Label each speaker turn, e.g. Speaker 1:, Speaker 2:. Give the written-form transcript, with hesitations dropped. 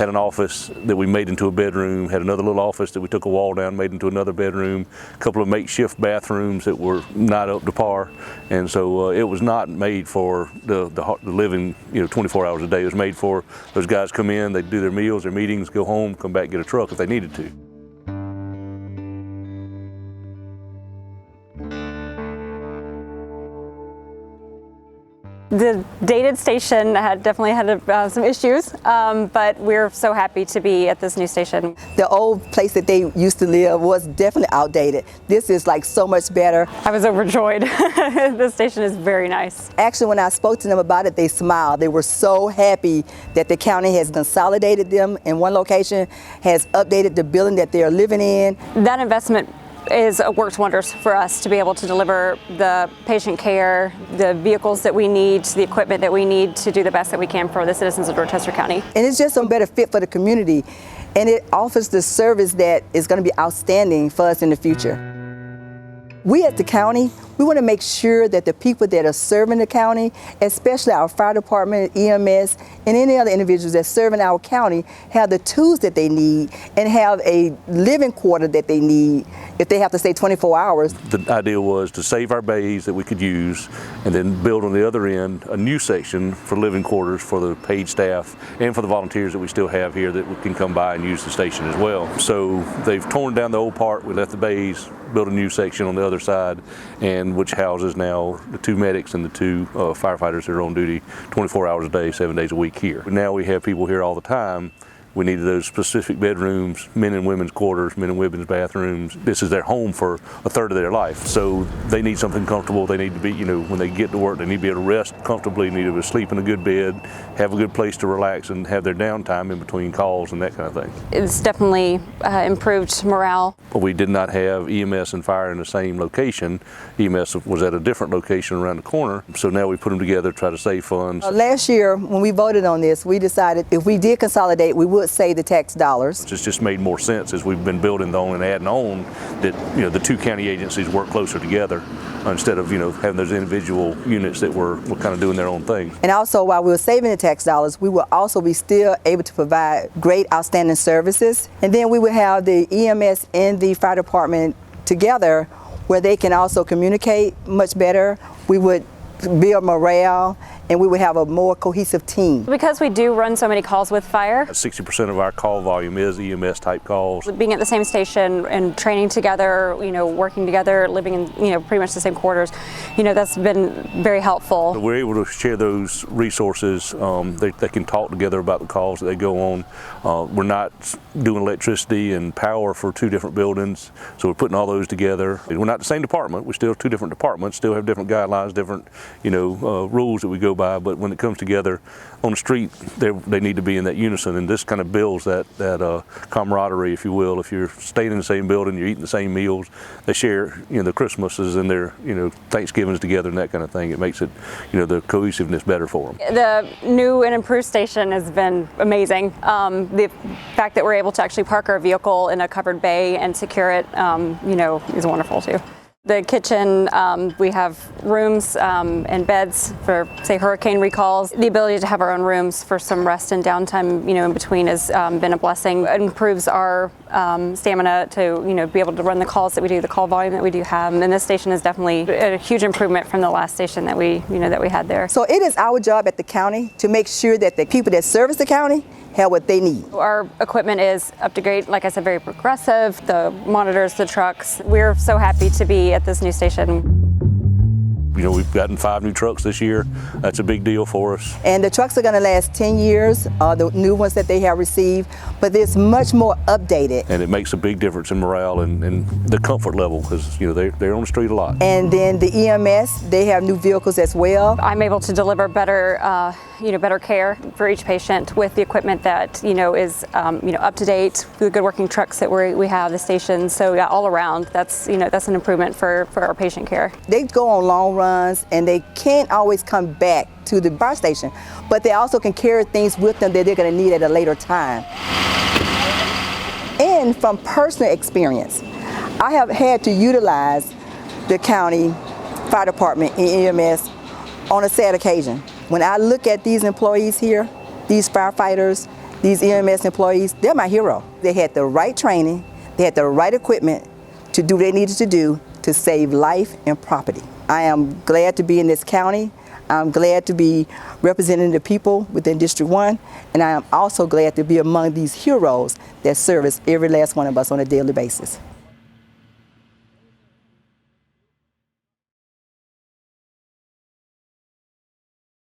Speaker 1: had an office that we made into a bedroom, had another little office that we took a wall down, made into another bedroom, a couple of makeshift bathrooms that were not up to par. And so it was not made for the living, 24 hours a day. It was made for those guys come in, they'd do their meals, their meetings, go home, come back, get a truck if they needed to.
Speaker 2: The dated station definitely had some issues, but we're so happy to be at this new station.
Speaker 3: The old place that they used to live was definitely outdated. This is like so much better.
Speaker 2: I was overjoyed. This station is very nice.
Speaker 3: Actually, when I spoke to them about it, they smiled. They were so happy that the county has consolidated them in one location, has updated the building that they're living in.
Speaker 2: That investment worked wonders for us to be able to deliver the patient care, the vehicles that we need, the equipment that we need to do the best that we can for the citizens of Dorchester County.
Speaker 3: And it's just a better fit for the community, and it offers the service that is going to be outstanding for us in the future. We at the county, we want to make sure that the people that are serving the county, especially our fire department, EMS, and any other individuals that serve in our county, have the tools that they need and have a living quarter that they need if they have to stay 24 hours.
Speaker 1: The idea was to save our bays that we could use and then build on the other end a new section for living quarters for the paid staff and for the volunteers that we still have here that can come by and use the station as well. So they've torn down the old part, we left the bays, built a new section on the other side, and which houses now the 2 medics and the 2 firefighters that are on duty 24 hours a day, 7 days a week here. Now we have people here all the time. We needed those specific bedrooms, men and women's quarters, men and women's bathrooms. This is their home for a third of their life. So they need something comfortable. They need to be, when they get to work, they need to be able to rest comfortably, need to be able to sleep in a good bed, have a good place to relax and have their downtime in between calls and that kind of thing.
Speaker 2: It's definitely improved morale.
Speaker 1: We did not have EMS and fire in the same location. EMS was at a different location around the corner. So now we put them together, try to save funds.
Speaker 3: Last year, when we voted on this, we decided if we did consolidate, we would save the tax dollars.
Speaker 1: It's just made more sense as we've been building on and adding on that the 2 county agencies work closer together instead of having those individual units that were kind of doing their own thing.
Speaker 3: And also, while we were saving the tax dollars, we will also be still able to provide great, outstanding services. And then we would have the EMS and the fire department together where they can also communicate much better. We would build morale, and we would have a more cohesive team.
Speaker 2: Because we do run so many calls with fire,
Speaker 1: 60% of our call volume is EMS type calls.
Speaker 2: Being at the same station and training together, working together, living in pretty much the same quarters, that's been very helpful.
Speaker 1: We're able to share those resources. They can talk together about the calls that they go on. We're not doing electricity and power for 2 different buildings, so we're putting all those together. We're not the same department. We still have 2 different departments, still have different guidelines, different rules that we go by, but when it comes together on the street, they need to be in that unison, and this kind of builds that camaraderie, if you will. If you're staying in the same building, you're eating the same meals, they share the Christmases and their Thanksgivings together and that kind of thing. It makes it the cohesiveness better for them.
Speaker 2: The new and improved station has been amazing. The fact that we're able to actually park our vehicle in a covered bay and secure it is wonderful too. The kitchen, we have rooms and beds for, say, hurricane recalls. The ability to have our own rooms for some rest and downtime, in between has been a blessing. It improves our stamina to, be able to run the calls that we do, the call volume that we do have. And this station is definitely a huge improvement from the last station that we had there.
Speaker 3: So it is our job at the county to make sure that the people that service the county have what they need.
Speaker 2: Our equipment is up to grade, like I said, very progressive. The monitors, the trucks. We're so happy to be at this new station.
Speaker 1: We've gotten 5 new trucks this year. That's a big deal for us.
Speaker 3: And the trucks are going to last 10 years, the new ones that they have received, but it's much more updated.
Speaker 1: And it makes a big difference in morale and the comfort level because, they're on the street a lot.
Speaker 3: And then the EMS, they have new vehicles as well.
Speaker 2: I'm able to deliver better, better care for each patient with the equipment that, is, up to date, the good working trucks that we have, the stations. So yeah, all around, that's an improvement for our patient care.
Speaker 3: They go on long runs and they can't always come back to the fire station, but they also can carry things with them that they're going to need at a later time. And from personal experience, I have had to utilize the county fire department and EMS on a sad occasion. When I look at these employees here, these firefighters, These EMS employees, they're my hero. They had the right training, they had the right equipment to do what they needed to do to save life and property. I am glad to be in this county. I'm glad to be representing the people within District 1, and I am also glad to be among these heroes that service every last one of us on a daily basis.